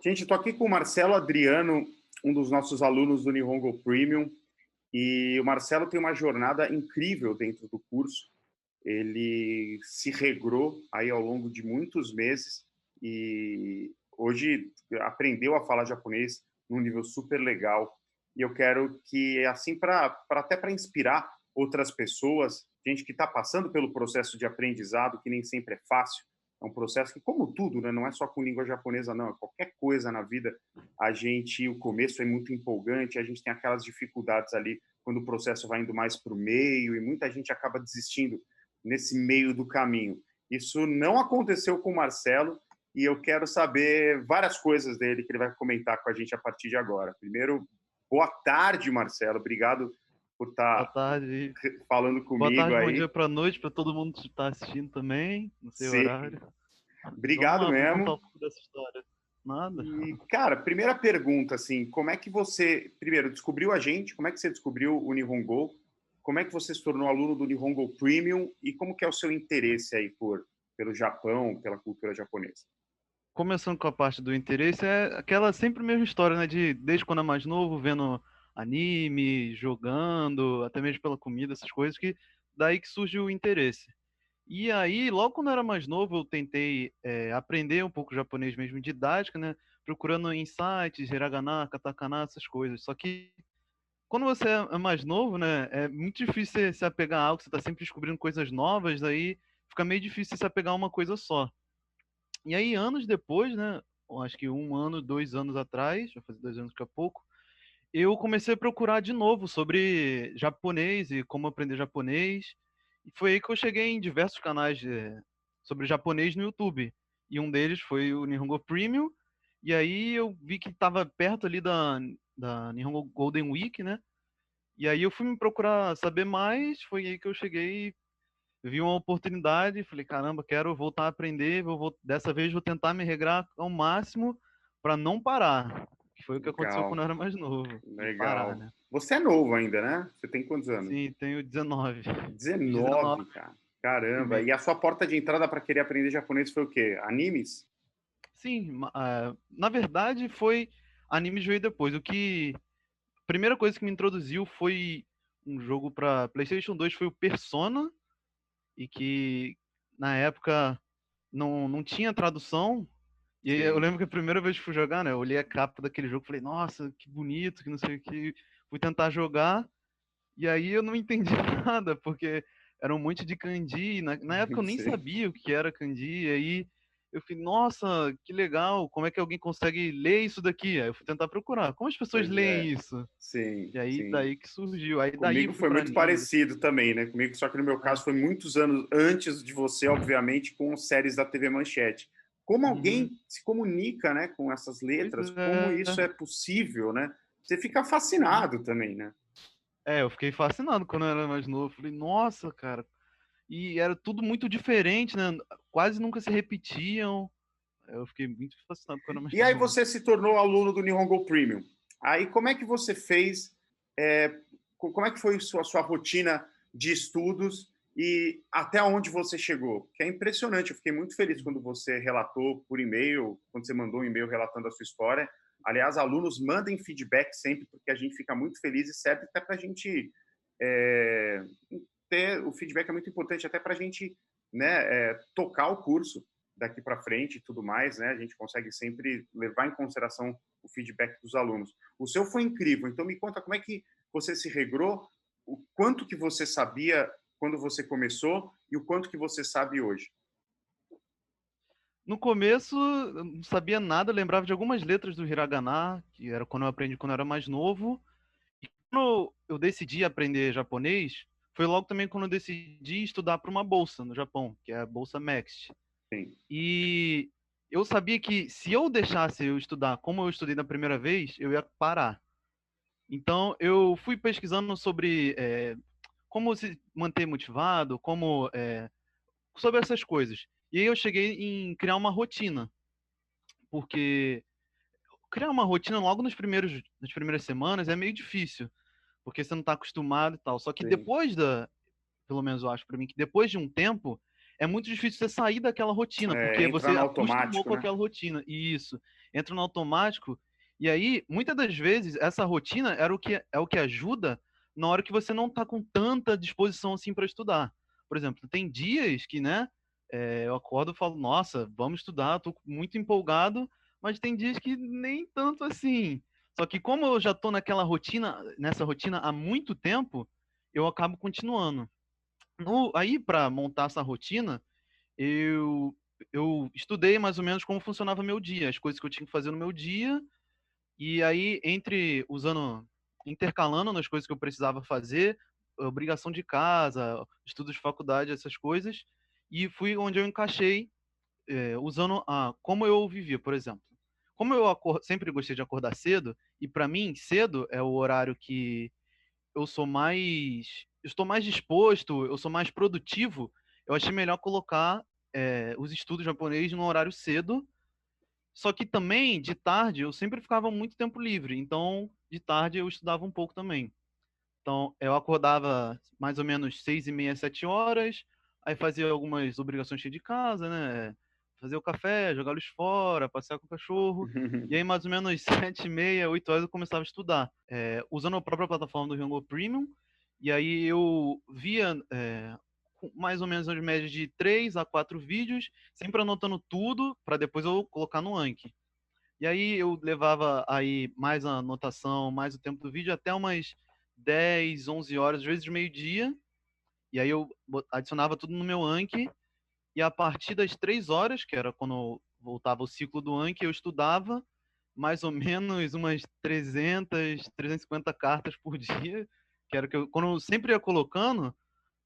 Gente, estou aqui com o Marcelo Adriano, um dos nossos alunos do Nihongo Premium, e o Marcelo tem uma jornada incrível dentro do curso. Ele se regrou aí ao longo de muitos meses e hoje aprendeu a falar japonês num nível super legal. E eu quero que, assim, até para inspirar outras pessoas, gente que está passando pelo processo de aprendizado, que nem sempre é fácil, é um processo que, como tudo, né, não é só com língua japonesa, não, é qualquer coisa na vida, o começo é muito empolgante, a gente tem aquelas dificuldades ali quando o processo vai indo mais para o meio e muita gente acaba desistindo nesse meio do caminho. Isso não aconteceu com o Marcelo e eu quero saber várias coisas dele que ele vai comentar com a gente a partir de agora. Primeiro, boa tarde, Marcelo. Obrigado por Boa estar tarde. falando Boa comigo tarde, bom aí. dia, boa noite para todo mundo que está assistindo também, no seu Sim, horário. Vamos obrigado lá, vamos contar mesmo. um pouco dessa história. Nada. E, cara, primeira pergunta, assim, como é que você, primeiro, descobriu a gente? Como é que você descobriu o Nihongo? Como é que você se tornou aluno do Nihongo Premium? E como que é o seu interesse aí pelo Japão, pela cultura japonesa? Começando com a parte do interesse, é aquela sempre mesma história, né? Desde quando é mais novo, vendo anime, jogando, até mesmo pela comida, essas coisas, que daí que surge o interesse. E aí, logo quando eu era mais novo, eu tentei aprender um pouco japonês mesmo, didática, né? Procurando em sites, hiragana, katakana, essas coisas. Só que quando você é mais novo, né, é muito difícil você se apegar a algo, você está sempre descobrindo coisas novas, aí fica meio difícil se apegar a uma coisa só. E aí, anos depois, né, eu acho que 1 ano, 2 anos atrás, vai fazer 2 anos daqui a pouco, eu comecei a procurar de novo sobre japonês e como aprender japonês. E foi aí que eu cheguei em diversos canais sobre japonês no YouTube. E um deles foi o Nihongo Premium. E aí eu vi que estava perto ali da Nihongo Golden Week, né? E aí eu fui me procurar saber mais, foi aí que eu cheguei, vi uma oportunidade, falei, caramba, quero voltar a aprender, dessa vez vou tentar me regrar ao máximo para não parar, que foi o que aconteceu quando Legal, eu era mais novo, de parar, legal. né? Você é novo ainda, né? Você tem quantos anos? Sim, tenho 19. Fiz 19 19, cara. Caramba. meses. E a sua porta de entrada para querer aprender japonês foi o quê? Animes? Sim, na verdade foi anime veio depois. A primeira coisa que me introduziu foi um jogo para PlayStation 2, foi o Persona, e que na época não tinha tradução. E aí eu Sim. lembro que a primeira vez que fui jogar, né, eu olhei a capa daquele jogo e falei, nossa, que bonito, que não sei o que. Fui tentar jogar, e aí eu não entendi nada, porque era um monte de kanji. Na época eu nem Sim. sabia o que era kanji, e aí eu falei, nossa, que legal, como é que alguém consegue ler isso daqui? Aí eu fui tentar procurar, como as pessoas Pois leem é. isso? Sim, E aí sim. daí que surgiu, aí daí eu Comigo fui foi pra muito anime. parecido também, né? Comigo, só que no meu É. caso foi muitos anos antes de você, obviamente, com séries da TV Manchete. Como Uhum. alguém se comunica, né, com essas Pois letras? Como é. isso é possível, né? Você fica Uhum. fascinado também, né? Eu fiquei fascinado quando eu era mais novo. Falei, nossa, cara. E era tudo muito diferente, né? Quase nunca se repetiam. Eu fiquei muito fascinado quando eu era mais E aí novo. você se tornou aluno do Nihongo Premium. Aí como é que você fez? Como é que foi a sua rotina de estudos e até onde você chegou? Que é impressionante. Eu fiquei muito feliz quando você relatou por e-mail, quando você mandou um e-mail relatando a sua história. Aliás, alunos mandem feedback sempre, porque a gente fica muito feliz e serve até para a gente é, ter o feedback é muito importante até para a gente, né, tocar o curso daqui para frente e tudo mais, né? A gente consegue sempre levar em consideração o feedback dos alunos. O seu foi incrível, então me conta como é que você se regrou, o quanto que você sabia quando você começou e o quanto que você sabe hoje. No começo, eu não sabia nada, eu lembrava de algumas letras do hiragana, que era quando eu aprendi quando eu era mais novo. E quando eu decidi aprender japonês, foi logo também quando eu decidi estudar para uma bolsa no Japão, que é a Bolsa Next. Sim, E eu sabia que se eu deixasse eu estudar como eu estudei da primeira vez, eu ia parar. Então eu fui pesquisando sobre como se manter motivado, sobre essas coisas. E aí eu cheguei em criar uma rotina, porque criar uma rotina logo nas primeiras semanas é meio difícil, porque você não está acostumado e tal. Só que sim, pelo menos eu acho para mim que depois de um tempo é muito difícil você sair daquela rotina, porque Entrar você no acostumou automático, com né? aquela rotina. E isso, entra no automático, e aí, muitas das vezes, essa rotina é o que ajuda na hora que você não está com tanta disposição assim para estudar. Por exemplo, tem dias que, né, eu acordo e falo, nossa, vamos estudar, estou muito empolgado, mas tem dias que nem tanto assim. Só que como eu já estou nessa rotina há muito tempo, eu acabo continuando. Aí, para montar essa rotina, eu, eu estudei mais ou menos como funcionava meu dia, as coisas que eu tinha que fazer no meu dia, e aí, intercalando nas coisas que eu precisava fazer, obrigação de casa, estudos de faculdade, essas coisas, e fui onde eu encaixei, usando como eu vivia, por exemplo. Como eu sempre gostei de acordar cedo, e para mim, cedo é o horário que estou mais disposto, eu sou mais produtivo, eu achei melhor colocar os estudos japonês no horário cedo, só que também, de tarde, eu sempre ficava muito tempo livre, então, de tarde eu estudava um pouco também. Então, eu acordava mais ou menos 6h30, 7 horas, aí fazia algumas obrigações de casa, né? Fazer o café, jogar luz fora, passear com o cachorro. E aí, mais ou menos 7h30, 8 horas, eu começava a estudar, usando a própria plataforma do Rango Premium. E aí eu via mais ou menos as médias de 3 a 4 vídeos, sempre anotando tudo, para depois eu colocar no Anki. E aí eu levava aí mais a anotação, mais o tempo do vídeo, até umas 10, 11 horas, às vezes meio-dia. E aí eu adicionava tudo no meu Anki. E a partir das 3 horas, que era quando voltava o ciclo do Anki, eu estudava mais ou menos umas 300, 350 cartas por dia, que era que quando eu sempre ia colocando,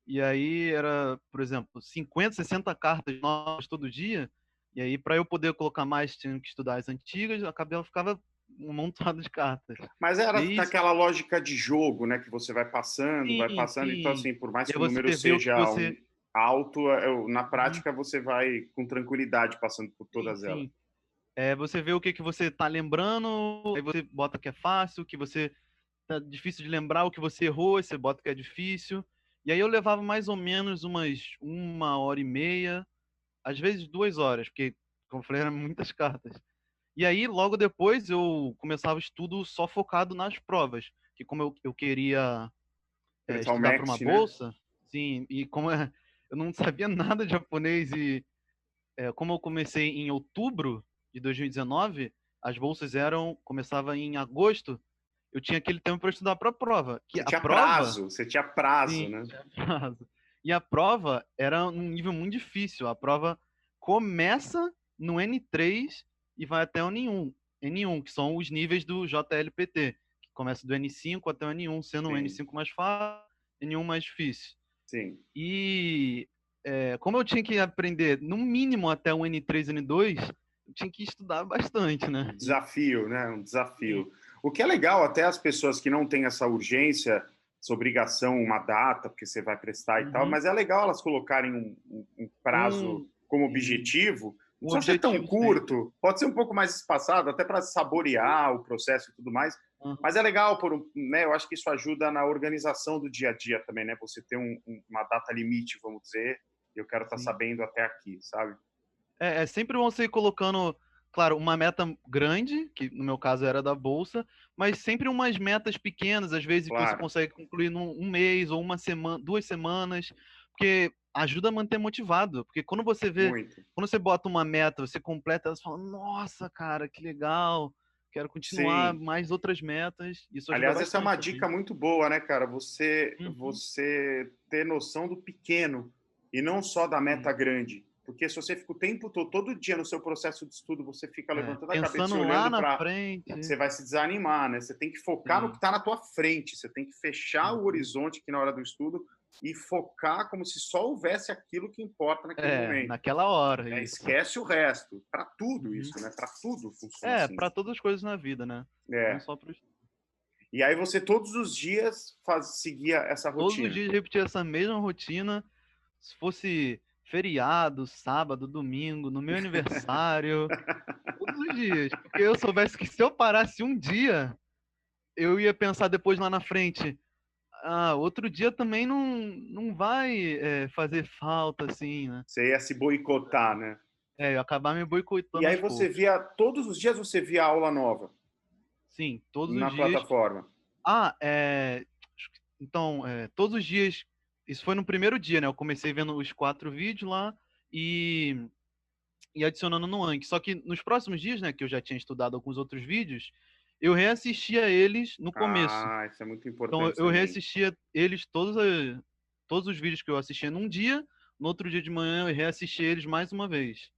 e aí era, por exemplo, 50, 60 cartas novas todo dia. E aí, para eu poder colocar mais, tinha que estudar as antigas, a cabela ficava um montado de cartas. Mas E era aí, naquela lógica de jogo, né? Que você vai sim, passando. Então, sim. assim, por mais E aí que o número você vê o que seja você. alto, na Uhum, prática você vai com tranquilidade passando por sim, todas elas. sim. Você vê o que você tá lembrando, aí você bota que é fácil, o que você tá difícil de lembrar, o que você errou, aí você bota que é difícil. E aí eu levava mais ou menos umas 1h30, às vezes 2 horas, porque, como eu falei, eram muitas cartas. E aí, logo depois, eu começava o estudo só focado nas provas, que como eu queria Prestar o estudar para uma Max, né? bolsa, sim, e como eu não sabia nada de japonês, e como eu comecei em outubro de 2019, as bolsas começava em agosto, eu tinha aquele tempo para estudar para a prova, que a prova, Você tinha prazo, sim, né? tinha prazo. E a prova era um nível muito difícil. A prova começa no N3 e vai até o N1, que são os níveis do JLPT, que começa do N5 até o N1, sendo o Sim, N5 mais fácil, N1 mais difícil. sim. E como eu tinha que aprender no mínimo até o N3, N2, eu tinha que estudar bastante, Um né? desafio, né? Um E desafio. O que é legal, até as pessoas que não têm essa urgência, essa obrigação, uma data, porque você vai prestar e tal, uhum, mas é legal elas colocarem um prazo um, como sim, objetivo. Não um precisa ser tão objetivo sempre. curto, pode ser um pouco mais espaçado, até para saborear o processo e tudo mais. Mas é legal, né? Eu acho que isso ajuda na organização do dia a dia também, né? Você ter uma data limite, vamos dizer, e eu quero estar Sim. sabendo até aqui, sabe? É sempre bom você ir colocando, claro, uma meta grande, que no meu caso era da bolsa, mas sempre umas metas pequenas, às vezes que você Claro, consegue concluir num um mês ou uma semana, 2 semanas, porque ajuda a manter motivado. Porque muito. quando você bota uma meta, você completa, você fala, nossa, cara, que legal, quero continuar Sim. mais outras metas. Isso ajuda Aliás, essa é bastante uma dica também. muito boa, né, cara? Uhum, Você ter noção do pequeno e não só da meta sim. grande. Porque se você fica o tempo todo dia no seu processo de estudo, você fica levantando a cabeça e Pensando lá olhando na para. frente, Você vai se desanimar, né? Você tem que focar no que sim. está na tua frente. Você tem que fechar o Uhum. horizonte aqui na hora do estudo e focar como se só houvesse aquilo que importa naquele momento. Naquela hora, isso. Esquece o resto. Para tudo Uhum. isso, né? Para tudo funciona assim. Para todas as coisas na vida, né? Não É. só para E aí você todos os dias seguia essa todos os rotina. dias repetir essa mesma rotina. Se fosse feriado, sábado, domingo, no meu aniversário, todos os dias. Porque eu soubesse que se eu parasse um dia, eu ia pensar depois lá na frente. outro dia também não vai fazer falta, assim, né? Você ia se boicotar, né? Eu acabar me E boicotando aí aos você poucos. via, todos os dias você via aula nova Sim, todos os na dias. plataforma. Ah, então, todos os dias. Isso foi no primeiro dia, né? Eu comecei vendo os 4 vídeos lá e, e adicionando no Anki. Só que nos próximos dias, né, que eu já tinha estudado alguns outros vídeos, eu reassistia eles no começo. Ah, isso é muito Então, importante eu também. reassistia eles todos os vídeos que eu assistia num dia. No outro dia de manhã, eu reassistia eles mais uma vez.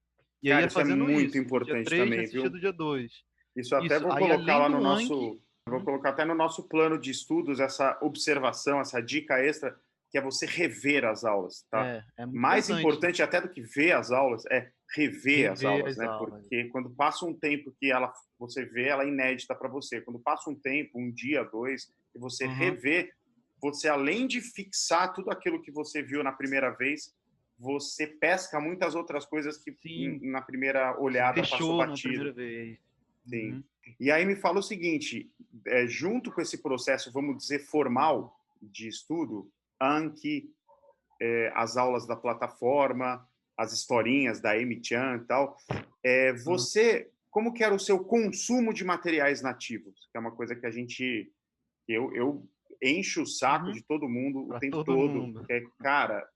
E aí Cara, ia isso é fazendo muito isso. Do dia importante 3 também, reassistia viu? do dia 2. Isso eu até Isso. vou Aí, colocar além lá do no Anki. nosso, vou colocar até no nosso plano de estudos essa observação, essa dica extra, que é você rever as aulas, tá? É muito Mais importante importante até do que ver as aulas é rever as rever aulas, as né? aulas. Porque quando passa um tempo que ela você vê, ela é inédita para você. Quando passa um tempo, um dia, dois, e você Aham. rever, você além de fixar tudo aquilo que você viu na primeira vez, você pesca muitas outras coisas que Sim, na primeira você olhada passou deixou na batido. primeira vez. Sim. Uhum. E aí me fala o seguinte, junto com esse processo, vamos dizer, formal de estudo, Anki, as aulas da plataforma, as historinhas da Amy-chan e tal, Aham. você, como que era o seu consumo de materiais nativos? Que é uma coisa que a gente, eu encho o saco Uhum. de todo mundo o Para tempo todo todo, mundo. que é, cara,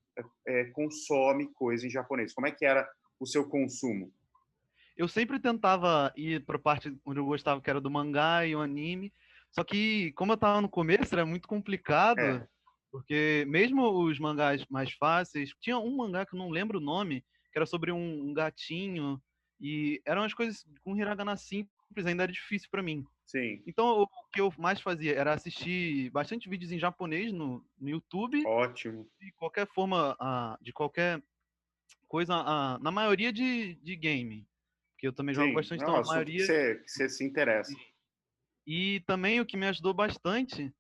consome coisa em japonês. Como é que era o seu consumo? Eu sempre tentava ir para a parte onde eu gostava, que era do mangá e o anime. Só que, como eu estava no começo, era muito complicado, É, porque mesmo os mangás mais fáceis, tinha um mangá que eu não lembro o nome, que era sobre um gatinho, e eram as coisas com hiragana simples, ainda era difícil para mim. sim, Então, o que eu mais fazia era assistir bastante vídeos em japonês no YouTube, ótimo. de qualquer forma, de qualquer coisa, na maioria de game, porque eu também jogo Sim, bastante, é então um a assunto maioria. que você se interessa. E também o que me ajudou bastante,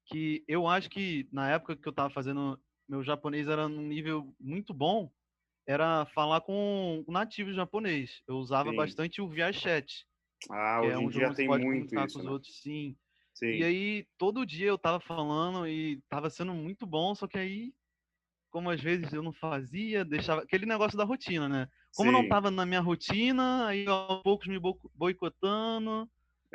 que eu acho que na época que eu estava fazendo, meu japonês era num nível muito bom, era falar com nativos japonês. Eu usava Sim. bastante o ViaChat, Ah, que é hoje em onde dia você tem pode muito comunicar com isso, os né? outros, sim. E Sim, aí, todo dia eu tava falando e tava sendo muito bom, só que aí, como às vezes eu não fazia, deixava aquele negócio da rotina, né? Como não sim. tava na minha rotina, aí aos poucos me boicotando,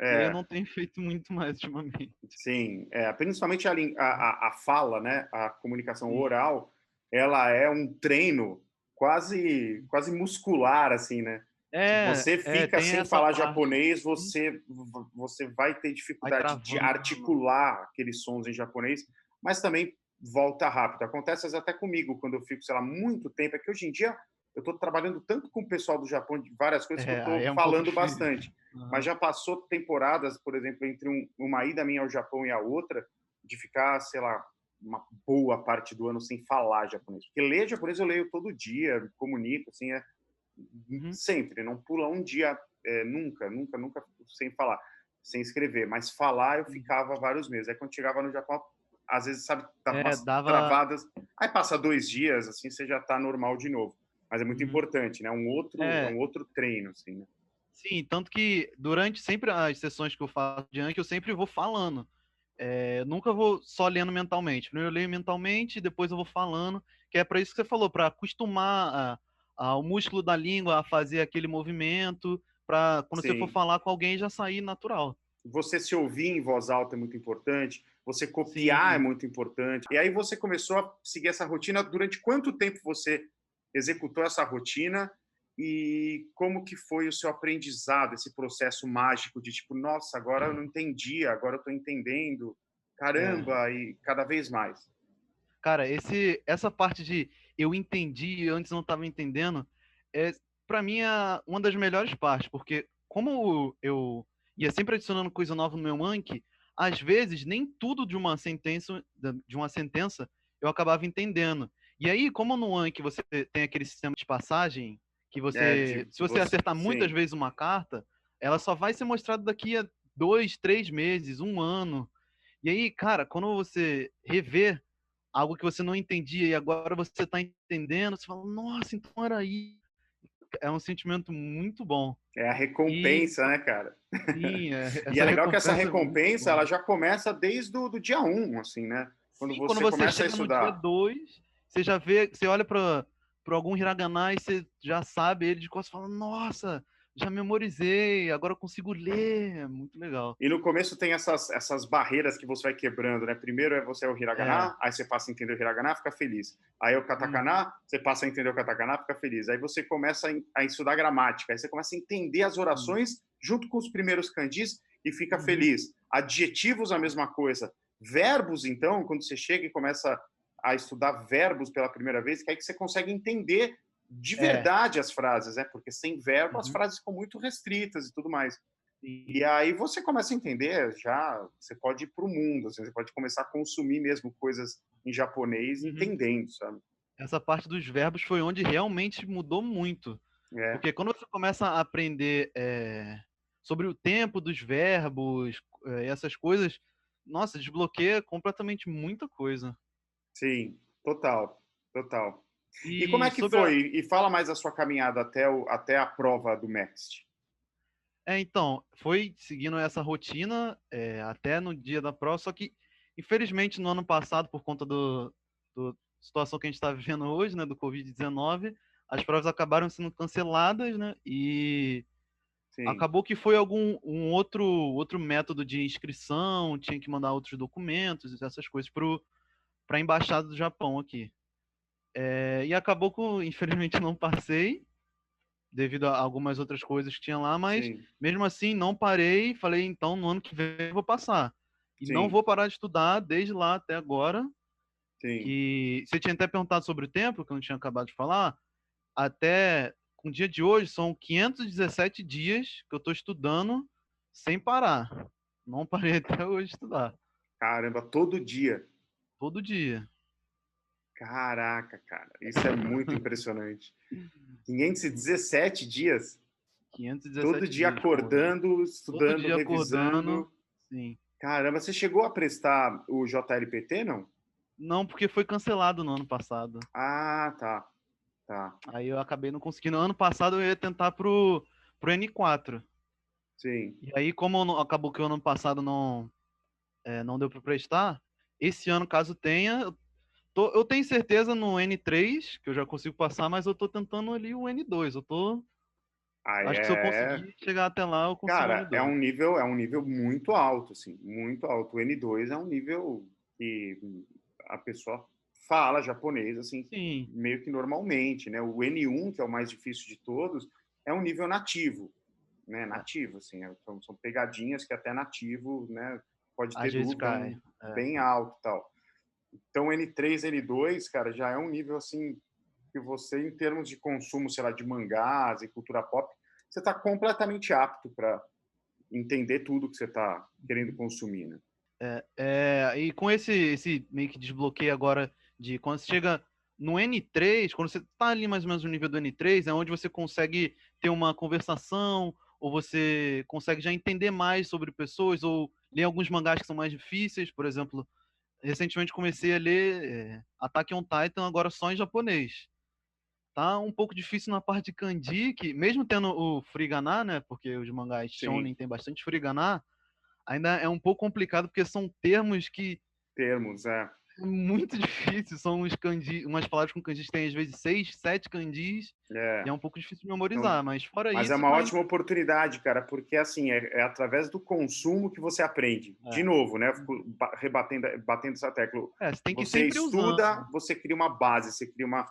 e aí eu É, não tenho feito muito mais ultimamente. sim. Principalmente a fala, né? A comunicação Sim. oral, ela é um treino quase muscular, assim, né? Se você fica Tem sem essa falar parte. japonês, Uhum. você vai ter Vai dificuldade de travando. articular aqueles sons em japonês, mas também volta rápido. Acontece até comigo quando eu fico, sei lá, muito tempo. É que hoje em dia eu estou trabalhando tanto com o pessoal do Japão de várias coisas que eu Aí estou é um pouco falando difícil. bastante. Mas Aham. já passou temporadas, por exemplo, entre uma ida minha ao Japão e a outra, de ficar, sei lá, uma boa parte do ano sem falar japonês. Porque ler japonês eu leio todo dia, me comunico, assim, Uhum. sempre, não pula um dia, nunca sem falar, sem escrever, mas falar eu Uhum. ficava vários meses. Aí quando chegava no Japão, às vezes, sabe, dava umas Dava. travadas, aí passa 2 dias, assim, você já está normal de novo. Mas é muito Uhum. importante, né? É É, um outro treino, assim, né? sim, tanto que durante sempre as sessões que eu faço de Anki, eu sempre vou falando. Nunca vou só lendo mentalmente. Primeiro eu leio mentalmente, depois eu vou falando, que é para isso que você falou, para acostumar o músculo da língua a fazer aquele movimento, para quando você for Sim. falar com alguém já sair natural. Você se ouvir em voz alta é muito importante, você copiar é Sim, muito importante. E aí você começou a seguir essa rotina. Durante quanto tempo você executou essa rotina e como que foi o seu aprendizado, esse processo mágico de tipo, nossa, agora eu não entendi, agora eu estou entendendo, é. caramba, e cada vez mais. Cara, essa parte de eu entendi e antes não estava entendendo, é para mim uma das melhores partes, porque como eu ia sempre adicionando coisa nova no meu Anki, às vezes nem tudo de uma sentença eu acabava entendendo. E aí, como no Anki você tem aquele sistema de passagem que se você Você, acertar muitas sim, vezes uma carta, ela só vai ser mostrada daqui a 2, 3 meses, um ano. E aí, cara, quando você rever algo que você não entendia e agora você está entendendo, você fala, nossa, então era aí. É um sentimento muito bom. é a E recompensa, né, cara? sim, E é essa legal que essa recompensa é muito recompensa ela boa. já começa desde do dia um, assim, né? Quando Sim, quando você você começa a chega no dia estudar. 2, você já vê, você olha para algum hiragana e você já sabe ele de costas e fala, nossa, já memorizei, agora eu consigo ler. É muito legal. E no começo tem essas barreiras que você vai quebrando, né? Primeiro é você é o É. hiragana, aí você passa a entender o hiragana, fica feliz. Aí é o Uhum, katakana, você passa a entender o katakana, fica feliz. Aí você começa a estudar gramática, aí você começa a entender as sim. orações junto com os primeiros kanjis e fica Uhum, feliz. Adjetivos, a mesma coisa. Verbos, então, quando você chega e começa a estudar verbos pela primeira vez, que é aí que você consegue entender de é. verdade as frases, né? Porque sem verbo as Uhum, frases ficam muito restritas e tudo mais. sim. E aí você começa a entender, já você pode ir para o mundo, assim, você pode começar a consumir mesmo coisas em japonês Uhum. entendendo, sabe? Essa parte dos verbos foi onde realmente mudou muito. É, Porque quando você começa a aprender sobre o tempo dos verbos, essas coisas, nossa, desbloqueia completamente muita coisa. sim, total, total. E como E é que sobre foi? E fala mais a sua caminhada até a prova do Next. então, foi seguindo essa rotina até no dia da prova, só que, infelizmente, no ano passado, por conta do situação que a gente está vivendo hoje, né, do Covid-19, as provas acabaram sendo canceladas, né, e Sim, acabou que foi um outro método de inscrição, tinha que mandar outros documentos, essas coisas para a embaixada do Japão aqui. E acabou que, infelizmente, não passei, devido a algumas outras coisas que tinha lá, mas sim, mesmo assim não parei, falei, então no ano que vem eu vou passar. E não sim, vou parar de estudar desde lá até agora, sim. que você tinha até perguntado sobre o tempo, que eu não tinha acabado de falar, até o dia de hoje são 517 dias que eu estou estudando sem parar. Não parei até hoje de estudar, Caramba, todo dia. todo dia. Caraca, cara, isso é muito impressionante. Sim, 517 dias, todo 517 dia dias, pô. acordando, Todo estudando, dia acordando, revisando. sim. Caramba, você chegou a prestar o JLPT, não? Não, porque foi cancelado no ano passado. Ah, tá, tá. Aí eu acabei não conseguindo. Ano passado eu ia tentar pro N4. Sim, E aí, como acabou que o ano passado não deu para prestar, esse ano, caso tenha, eu tenho certeza no N3, que eu já consigo passar, mas eu tô tentando ali o N2. ah, Acho que se eu é. conseguir chegar até lá, eu consigo o Cara, N2. é um nível muito alto, assim, muito alto. O N2 é um nível que a pessoa fala japonês, assim, Sim, meio que normalmente, né? O N1, que é o mais difícil de todos, é um nível nativo, né? é, Nativo, assim, são pegadinhas que até nativo, né? Pode ter às vezes dúvida, é cai. um bem alto, e tal. Então, N3, N2, cara, já é um nível assim que você, em termos de consumo, sei lá, de mangás e cultura pop, você está completamente apto para entender tudo que você está querendo consumir, né? E com esse meio que desbloqueio agora de quando você chega no N3, quando você tá ali mais ou menos no nível do N3, é onde você consegue ter uma conversação, ou você consegue já entender mais sobre pessoas, ou ler alguns mangás que são mais difíceis. Por exemplo, recentemente comecei a ler Attack on Titan agora só em japonês. Tá um pouco difícil na parte de kanji, que mesmo tendo o Furigana, né, porque os mangás Sim, shonen tem bastante Furigana, ainda é um pouco complicado porque são termos que termos, é. é muito difícil. São uns kanji, umas palavras com kanjis que tem às vezes 6, 7 kanjis e É. é um pouco difícil de Então, memorizar. Mas fora mas é isso, uma tá ótima oportunidade, cara, porque assim é através do consumo que você aprende. De é. novo, né? Fico rebatendo, batendo essa tecla. Você tem que ir Você sempre estuda, usando. você cria uma base, você cria uma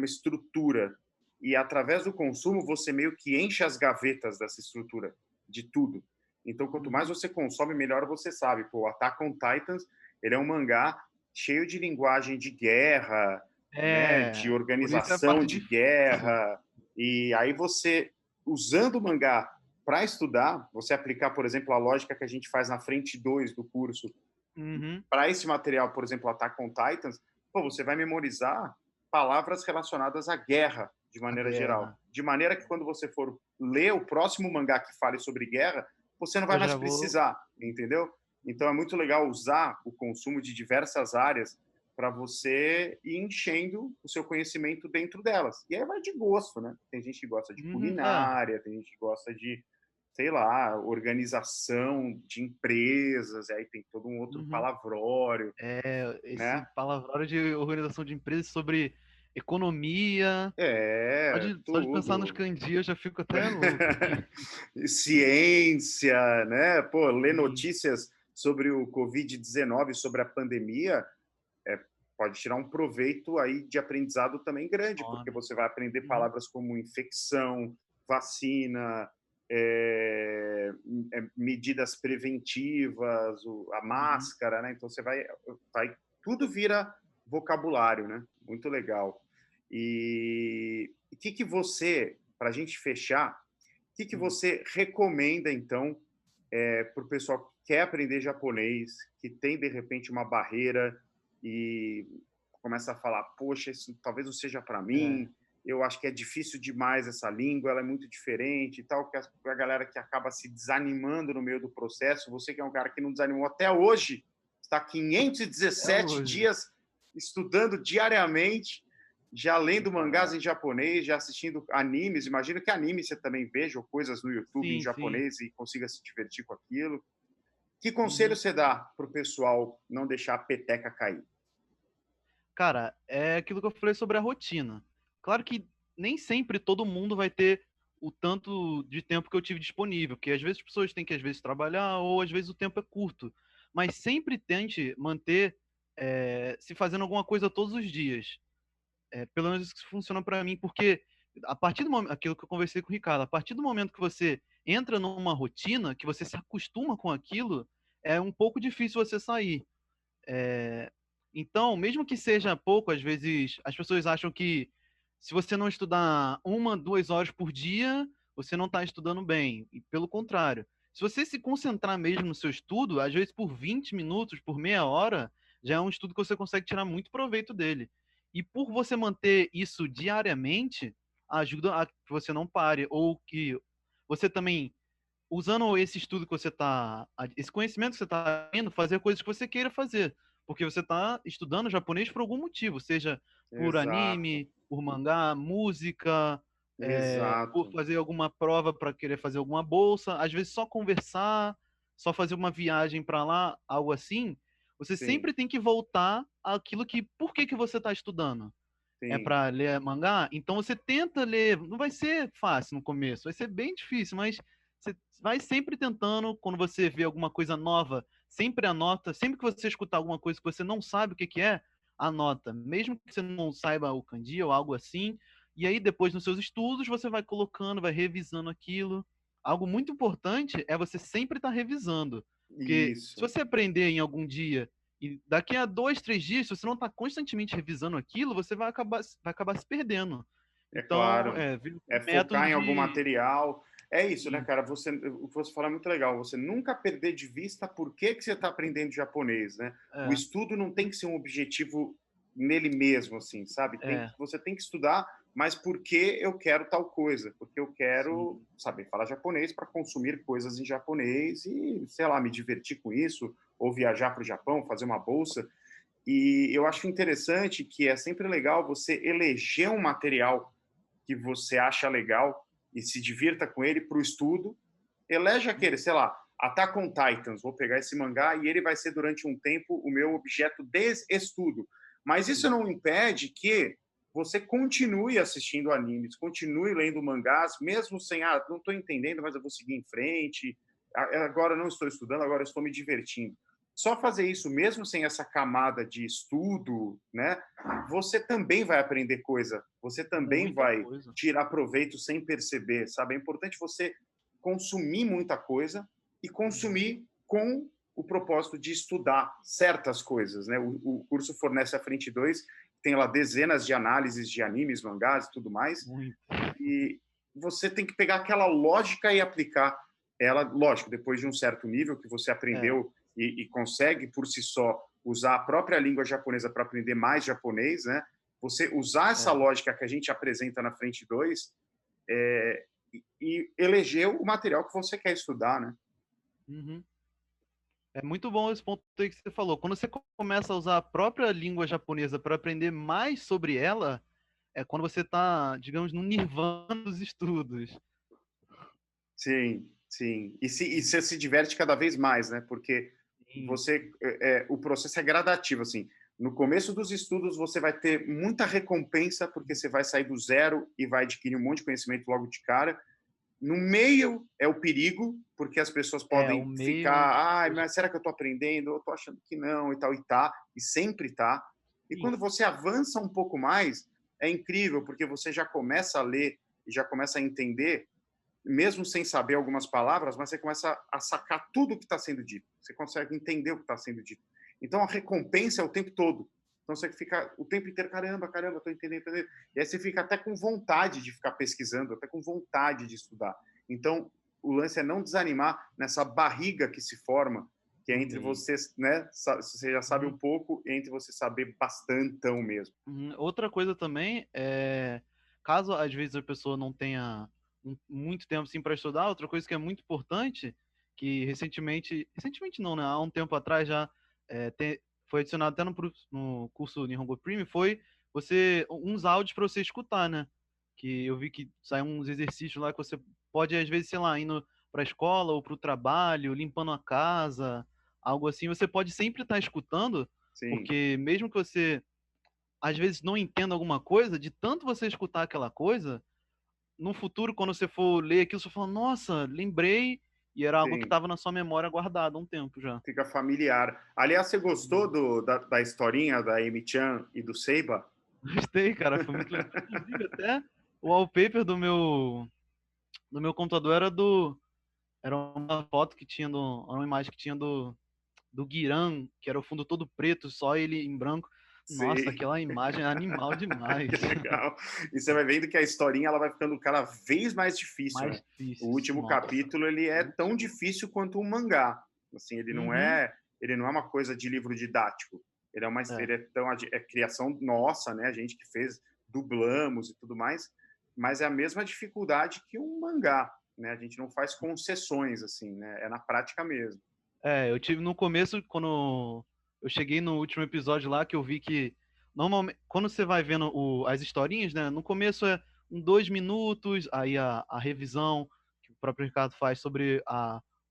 estrutura e através do consumo você meio que enche as gavetas dessa estrutura de tudo. Então, quanto mais Uhum. você consome, melhor você sabe. Pô, Attack on Titans, ele é um mangá cheio de linguagem de guerra, né? De Por isso é a organização parte de difícil. guerra e aí você, usando o mangá para estudar, você aplicar, por exemplo, a lógica que a gente faz na frente 2 do curso Uhum. para esse material, por exemplo, Attack on Titans, pô, você vai memorizar palavras relacionadas à guerra, de A maneira geral. guerra. De maneira que quando você for ler o próximo mangá que fale sobre guerra, você não vai Eu mais já vou. precisar, entendeu? Então é muito legal usar o consumo de diversas áreas para você ir enchendo o seu conhecimento dentro delas. E aí vai de gosto, né? Tem gente que gosta de Uhum. É. culinária, tem gente que gosta de, sei lá, organização de empresas, aí tem todo um outro Uhum. palavrório, Esse né? palavra de organização de empresas sobre economia. É, Só de pensar nos tudo. kanji eu já fico até louco aqui. Ciência, né? Pô, ler Sim, notícias sobre o Covid-19, sobre a pandemia, é, pode tirar um proveito aí de aprendizado também grande, porque enorme. você vai aprender Uhum, palavras como infecção, vacina, medidas preventivas, a uhum. máscara, né? Então você vai, tudo vira vocabulário, né? Muito legal. E o que você, para a gente fechar, o que Hum. você recomenda então para o pessoal que quer aprender japonês, que tem de repente uma barreira e começa a falar, poxa, isso talvez não seja para É, mim, eu acho que é difícil demais essa língua, ela é muito diferente e tal, que a galera que acaba se desanimando no meio do processo, você que é um cara que não desanimou até hoje, está até 517 hoje. dias estudando diariamente, já lendo mangás em japonês, já assistindo animes. Imagino que anime você também veja, ou coisas no YouTube em Sim, sim. japonês e consiga se divertir com aquilo. Que conselho Uhum. você dá para o pessoal não deixar a peteca cair? Cara, é aquilo que eu falei sobre a rotina. Claro que nem sempre todo mundo vai ter o tanto de tempo que eu tive disponível, porque às vezes as pessoas têm que às vezes trabalhar ou às vezes o tempo é curto. Mas sempre tente manter se fazendo alguma coisa todos os dias. Pelo menos isso funciona para mim, porque a partir do momento, aquilo que eu conversei com o Ricardo, a partir do momento que você entra numa rotina, que você se acostuma com aquilo, é um pouco difícil você sair. É, Então, mesmo que seja pouco, às vezes as pessoas acham que se você não estudar 1, 2 horas por dia, você não está estudando bem. E pelo contrário, se você se concentrar mesmo no seu estudo, às vezes por 20 minutos, por meia hora, já é um estudo que você consegue tirar muito proveito dele. E por você manter isso diariamente, ajuda a que você não pare, ou que você também usando esse estudo que você está, esse conhecimento que você está tendo, fazer coisas que você queira fazer. Porque você está estudando japonês por algum motivo, seja por Exato, anime, por mangá, música, por exato. fazer alguma prova para querer fazer alguma bolsa, às vezes só conversar, só fazer uma viagem para lá, algo assim. Você Sim, sempre tem que voltar àquilo que, por que que você está estudando? É sim. para ler mangá? Então você tenta ler. Não vai ser fácil no começo, vai ser bem difícil, mas você vai sempre tentando. Quando você vê alguma coisa nova, sempre anota. Sempre que você escutar alguma coisa que você não sabe o que que é, anota. Mesmo que você não saiba o kanji ou algo assim. E aí depois nos seus estudos você vai colocando, vai revisando aquilo. Algo muito importante é você sempre estar revisando. Porque se Isso, você aprender em algum dia e daqui a 2, 3 dias, se você não está constantemente revisando aquilo, você vai acabar se perdendo. é Então, claro. vira É um método focar em algum de. material. É isso, né, Sim, cara? O que você fala é muito legal. Você nunca perder de vista por que que você está aprendendo japonês, né? O é, estudo não tem que ser um objetivo nele mesmo, assim, sabe? é, Você tem que estudar, mas por que eu quero tal coisa? Porque eu quero sim. saber falar japonês para consumir coisas em japonês e, sei lá, me divertir com isso, ou viajar para o Japão, fazer uma bolsa. E eu acho interessante que é sempre legal você eleger um material que você acha legal e se divirta com ele para o estudo. Elege aquele, sei lá, Attack on Titans. Vou pegar esse mangá e ele vai ser durante um tempo o meu objeto de estudo. Mas isso Sim. não impede que você continue assistindo animes, continue lendo mangás, mesmo sem, não estou entendendo, mas eu vou seguir em frente. Agora não estou estudando, agora estou me divertindo. Só fazer isso, mesmo sem essa camada de estudo, né? Você também vai aprender coisa, você também Muita vai coisa. tirar proveito sem perceber, sabe? É importante você consumir muita coisa e Uhum. consumir com o propósito de estudar certas coisas, né? O curso fornece a Frente 2, tem lá dezenas de análises de animes, mangás e tudo mais, Muito. e você tem que pegar aquela lógica e aplicar ela, lógico, depois de um certo nível que você É, aprendeu e consegue por si só usar a própria língua japonesa para aprender mais japonês, né? Você usar essa é. lógica que a gente apresenta na Frente 2 é, e eleger o material que você quer estudar, né? Uhum. É muito bom esse ponto aí que você falou. Quando você começa a usar a própria língua japonesa para aprender mais sobre ela, é quando você está, digamos, no nirvana dos estudos. Sim. sim. E você se diverte cada vez mais, né? Porque Sim. o processo é gradativo, assim. No começo dos estudos, você vai ter muita recompensa, porque você vai sair do zero e vai adquirir um monte de conhecimento logo de cara. No meio é o perigo, porque as pessoas É, o podem meio é onde as ficar, pessoas mas será que eu estou aprendendo? Eu estou achando que não, e tal, e tá, e sempre tá. E sim, quando você avança um pouco mais, é incrível, porque você já começa a ler e já começa a entender, mesmo sem saber algumas palavras, mas você começa a sacar tudo o que está sendo dito. Você consegue entender o que está sendo dito. Então a recompensa é o tempo todo. Então você fica o tempo inteiro, caramba, caramba, estou entendendo, entendendo. E aí você fica até com vontade de ficar pesquisando, até com vontade de estudar. Então o lance é não desanimar nessa barriga que se forma, que é no entre meio. você, né? Você já sabe um Uhum. pouco, e entre você saber bastantão mesmo. Uhum. Outra coisa também é, caso às vezes a pessoa não tenha muito tempo assim para estudar, outra coisa que é muito importante, que recentemente não, né? Há um tempo atrás já foi adicionado até no curso Nihongo Premium, foi uns áudios para você escutar, né? Que eu vi que saem uns exercícios lá que você pode às vezes, sei lá, indo para a escola ou para o trabalho, limpando a casa, algo assim, você pode sempre estar escutando, Sim, porque mesmo que você às vezes não entenda alguma coisa, de tanto você escutar aquela coisa, no futuro, quando você for ler aquilo, você fala, nossa, lembrei, e era algo que sim. estava na sua memória guardado há um tempo já. Fica familiar. Aliás, você gostou Uhum. da historinha da Amy-chan e do Seiba? Gostei, cara, foi muito legal. Inclusive, até o wallpaper do meu computador era uma foto que tinha uma imagem que tinha do Guiran, que era o fundo todo preto, só ele em branco. Nossa, Sim, aquela imagem é animal demais. que legal. E você vai vendo que a historinha ela vai ficando cada vez mais difícil, Mais né? O difícil, último nossa. capítulo ele O é tão último. difícil quanto um mangá. Assim, Uhum. ele não é uma coisa de livro didático. É. Ele é tão é criação nossa, né? A gente que fez, dublamos e tudo mais, mas é a mesma dificuldade que um mangá, né? A gente não faz concessões assim, né? É na prática mesmo. Eu tive no começo, quando eu cheguei no último episódio lá, que eu vi que normalmente, quando você vai vendo as historinhas, né? No começo é 2 minutos, aí a revisão que o próprio Ricardo faz sobre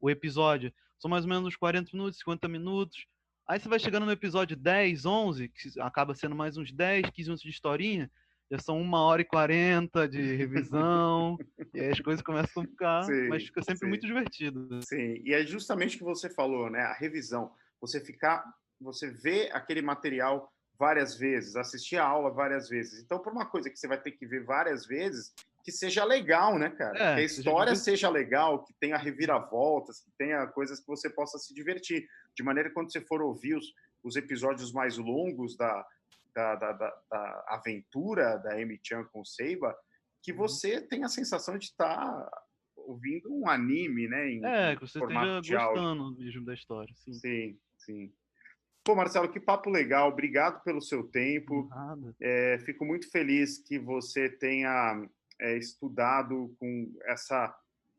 o episódio são mais ou menos uns 40 minutos, 50 minutos. Aí você vai chegando no episódio 10, 11, que acaba sendo mais uns 10, 15 minutos de historinha, já são 1 hora e 40 de revisão, e aí as coisas começam a ficar, mas Sim, fica sempre sim. muito divertido. Sim, e é justamente o que você falou, né? A revisão. Você ficar, você vê aquele material várias vezes, assistir a aula várias vezes. Então, por uma coisa que você vai ter que ver várias vezes, que seja legal, né, cara? Que a Que seja história divertido. seja legal, que tenha reviravoltas, que tenha coisas que você possa se divertir. De maneira que quando você for ouvir os episódios mais longos da aventura da Amy-chan com o Seiba, que Uhum. você tenha a sensação de estar ouvindo um anime, né, Que em você formato esteja de áudio. gostando mesmo da história, sim. Sim, sim. Pô, Marcelo, que papo legal. Obrigado pelo seu tempo. Nada. Fico muito feliz que você tenha estudado com essa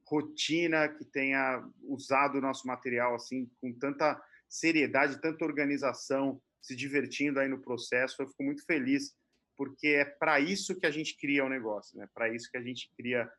rotina, que tenha usado o nosso material assim com tanta seriedade, tanta organização, se divertindo aí no processo. Eu fico muito feliz porque é para isso que a gente cria o negócio, né? Para isso que a gente cria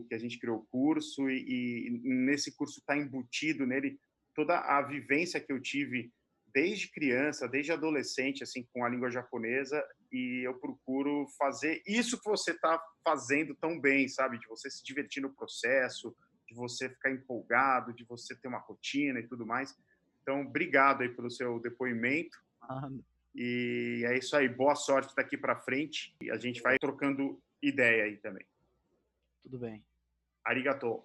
que a gente criou o curso e nesse curso está embutido nele toda a vivência que eu tive desde criança, desde adolescente, assim, com a língua japonesa, e eu procuro fazer isso que você está fazendo tão bem, sabe? De você se divertir no processo, de você ficar empolgado, de você ter uma rotina e tudo mais. Então, obrigado aí pelo seu depoimento. Nada. E é isso aí. Boa sorte daqui para frente. E a gente vai trocando ideia aí também. Tudo bem. Arigato.